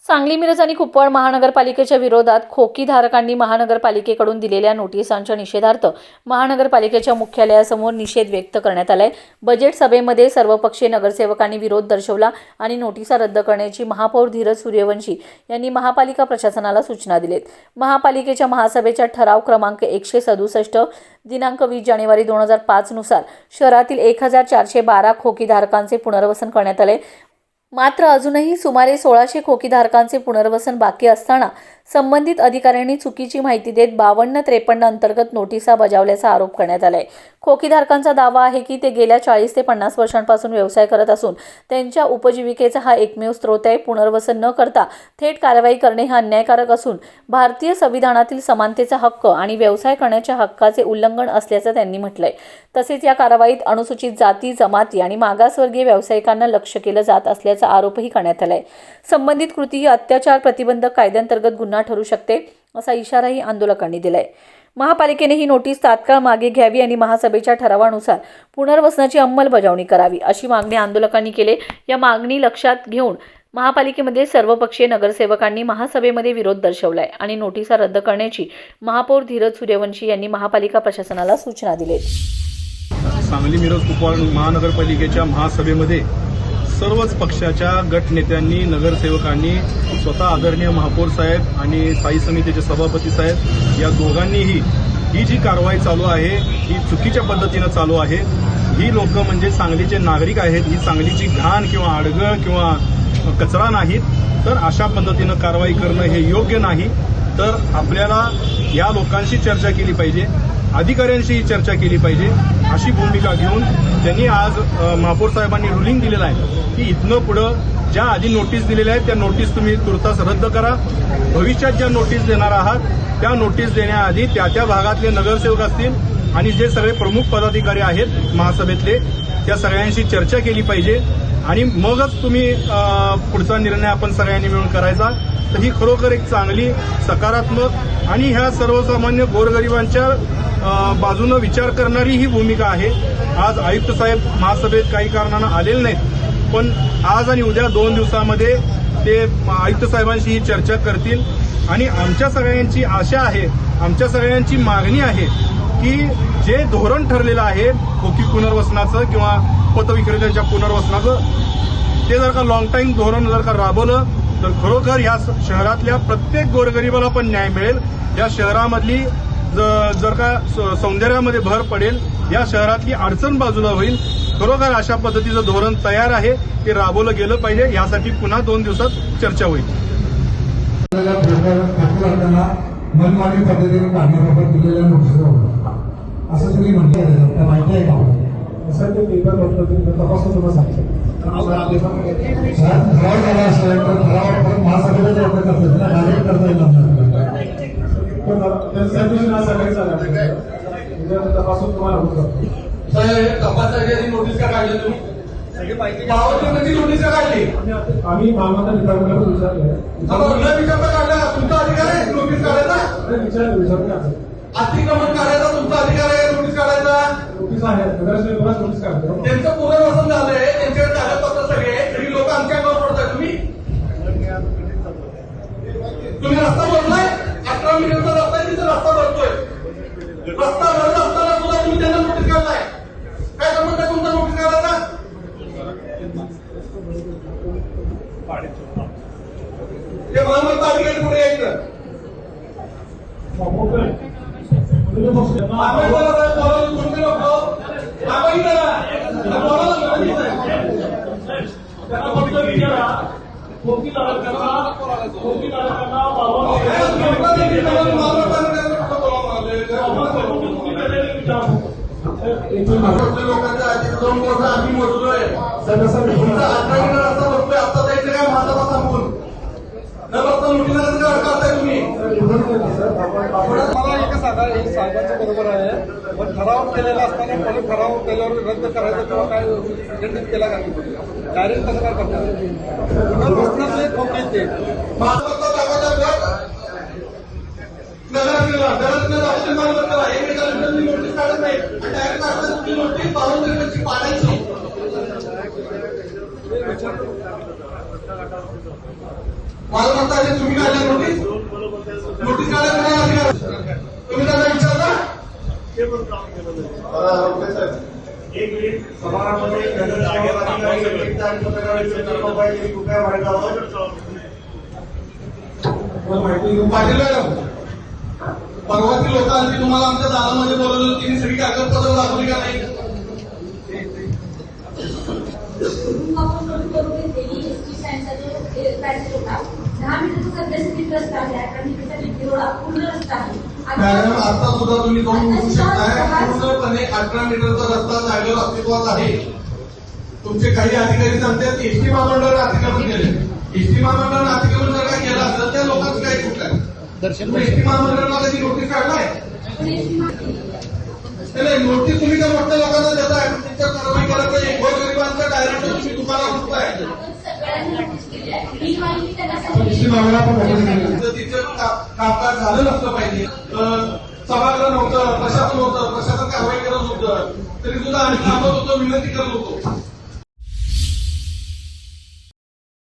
सांगली मिरज आणि कुपवाड महानगरपालिकेच्या विरोधात खोकीधारकांनी महानगरपालिकेकडून दिलेल्या नोटिसांच्या निषेधार्थ महानगरपालिकेच्या मुख्यालयासमोर निषेध व्यक्त करण्यात आलाय। बजेट सभेमध्ये सर्वपक्षीय नगरसेवकांनी विरोध दर्शवला आणि नोटिसा रद्द करण्याची महापौर धीरज सूर्यवंशी यांनी महापालिका प्रशासनाला सूचना दिलेत। महापालिकेच्या महासभेच्या ठराव क्रमांक 167 दिनांक 20 जानेवारी 2005 नुसार शहरातील 1412 खोकीधारकांचे पुनर्वसन करण्यात आले। मात्र अजूनही सुमारे 1600 खोकीधारकांचे पुनर्वसन बाकी असताना संबंधित अधिकाऱ्यांनी चुकीची माहिती देत 52-53 अंतर्गत नोटिसा बजावल्याचा आरोप करण्यात आलाय। खोकीधारकांचा दावा आहे की ते गेल्या 40 ते 50 वर्षांपासून व्यवसाय करत असून त्यांच्या उपजीविकेचा हा एकमेव स्रोत आहे। पुनर्वसन न करता थेट कारवाई करणे हा अन्यायकारक असून भारतीय संविधानातील समानतेचा हक्क आणि व्यवसाय करण्याच्या हक्काचे उल्लंघन असल्याचं त्यांनी म्हटलंय। तसेच या कारवाईत अनुसूचित जाती, जमाती आणि मागासवर्गीय व्यावसायिकांना लक्ष्य केलं जात असल्याचा आरोपही करण्यात आलाय। संबंधित कृती ही अत्याचार प्रतिबंधक कायद्याअंतर्गत गुन्हा ठरू शकते असा इशाराही आंदोलकांनी दिलाय। महापालिकेने ही नोटीस तात्काळ मागे घ्यावी आणि महासभेच्या ठरावानुसार पुनर्वसनाची अंमलबजावणी करावी अशी मागणी आंदोलकांनी केली। या मागणी लक्षात घेऊन महापालिकेमध्ये सर्वपक्षीय नगरसेवकांनी महासभेमध्ये विरोध दर्शवलाय आणि नोटिसा रद्द करण्याची महापौर धीरज सूर्यवंशी यांनी महापालिका प्रशासनाला सूचना दिलेत। सांगली मिरज कुपवाड महानगरपालिकेच्या महासभेमध्ये सर्वच पक्षाच्या गटनेत्यांनी, नगरसेवकांनी, स्वतः आदरणीय महापौर साहेब आणि स्थायी समितीचे सभापती साहेब या दोघांनीही ही जी कारवाई चालू आहे ही चुकीच्या पद्धतीनं चालू आहे। ही लोक म्हणजे सांगलीचे नागरिक आहेत। ही सांगलीची घाण किंवा अडगळ किंवा कचरा नाहीत, तर अशा पद्धतीनं कारवाई करणं हे योग्य नाही। तर आपल्याला या लोकांशी चर्चा केली पाहिजे, अधिकाऱ्यांशी चर्चा केली पाहिजे अशी भूमिका घेऊन त्यांनी आज महापौर साहेबांनी रुलिंग दिलेलं आहे की इथनं पुढं ज्या आधी नोटीस दिलेल्या आहेत त्या नोटीस तुम्ही तुर्तास रद्द करा। भविष्यात ज्या नोटीस देणार आहात त्या नोटीस देण्याआधी त्या भागातले नगरसेवक असतील आणि जे सगळे प्रमुख पदाधिकारी आहेत महासभेतले त्या सगळ्यांशी चर्चा केली पाहिजे आणि मगच तुम्ही पुढचा निर्णय आपण सगळ्यांनी मिळून करायचा। तर ही खरोखर एक चांगली, सकारात्मक आणि ह्या सर्वसामान्य गोरगरिबांच्या बाजूनं विचार करणारी ही भूमिका आहे। आज आयुक्त साहेब महासभेत काही कारणानं आलेले नाहीत, पण आज आणि उद्या 2 दिवसामध्ये ते आयुक्त साहेबांशी ही चर्चा करतील आणि आमच्या सगळ्यांची आशा आहे, आमच्या सगळ्यांची मागणी आहे की जे धोरण ठरलेलं आहे खोकी पुनर्वसनाचं किंवा पतविक्रेत्यांच्या पुनर्वसनाचं ते जर का लॉंग टाईम धोरण जर का राबवलं तर खरोखर या शहरातल्या प्रत्येक गोरगरिबाला पण न्याय मिळेल। या शहरामधली जर का सौंदर्यामध्ये भर पडेल, या शहरातली अडचण बाजूला होईल। खरोखर अशा पद्धतीचं धोरण तयार आहे, ते राबवलं गेलं पाहिजे। यासाठी पुन्हा 2 दिवसात चर्चा होईल। मनमानी पद्धतीने काढण्याबाबत दिलेल्या नोटिसा असं तुम्ही म्हणता माहिती आहे का? असं ते पेपर तपासून तुम्हाला सांगतो ठराव झाला असेल तर ठराव महासभेला प्रयत्न करतात ना, डायरेक्ट करता येईल तपासून तुम्हाला होतं। तपासाची नोटीस का काढली तुम्ही? नोटीस का काढली? आम्ही मामाचा डिपार्टमेंटला विचारलं, विचारता काढला तुमचा अधिकार आहे नोटीस काढायचा? विचारलं अतिक्रमण करायचा तुमचा अधिकार आहे, नोटीस काढायचा? नोटीस आहे, नोटीस काढतो। त्यांचं पुनर्वसन झालंय, त्यांच्याकडे कागदपत्र सगळे, तरी लोक आमच्या अंगावर पडताय। तुम्ही रस्ता भरलाय, 18 मिनिटचा रस्ता आहे, तिथे रस्ता भरतोय। रस्ता भरला असताना सुद्धा तुम्ही त्यांना नोटीस काढलाय। काय संबंध आहे तुमचा नोटीस काढायचा? ते महानगरचा अधिकारी पुढे यायचं। लोकांच्या आधी 2 वर्ष आम्ही मोजलोय, रस्ता बघतोय, आता जायचं काय महासभा सांगून न बघता नोटीस करताय तुम्ही? मला एक सांगा, हे साहेबांचं बरोबर आहे, पण ठराव केलेला असताना कोणी ठराव केल्यावर रद्द करायचं किंवा काय खंडित केला का? डायरेक्ट कसं काय करतात? पुनर्वसनाचे खोके ते नोटीस काढत नाही, डायरेक्ट काढतात नोटीस 52 पाडायची। मालमत्ता आहे तुम्ही काढल्या नोटीस काढल्या तुम्हाला अधिकार तुम्ही त्यांना विचारता एक मिनिट समारामध्ये कृपया मांडावं. पाटील मॅडम परवाची लोक आली तुम्हाला आमच्या दारामध्ये बोलवलं तिने सगळी कागदपत्र दाखवली का नाही मॅडम आता सुद्धा तुम्ही जाऊन बघू शकताय पूर्णपणे 18 मीटरचा रस्ता जागेवर अस्तित्वात आहे. तुमचे काही अधिकारी सांगतात एसटी महामंडळाने अतिक्रमण केले. एसटी महामंडळाने अतिक्रमण जर काय केलं असेल त्या लोकांचं काय चूक आहे. एसटी महामंडळाला कधी नोटीस काढलाय नाही. नोटीस तुम्ही त्या मोठ्या लोकांना देताय तुमच्या कारवाई करायला पाहिजे. गोरगरिबांच्या डायरेक्ट तुम्ही दुकानात उठताय तिचं कामकाज झालं नसलं पाहिजे. सभागृह नव्हतं प्रशासन कारवाई करत होतं तरी सुद्धा आम्ही थांबत होतो विनंती करत होतो.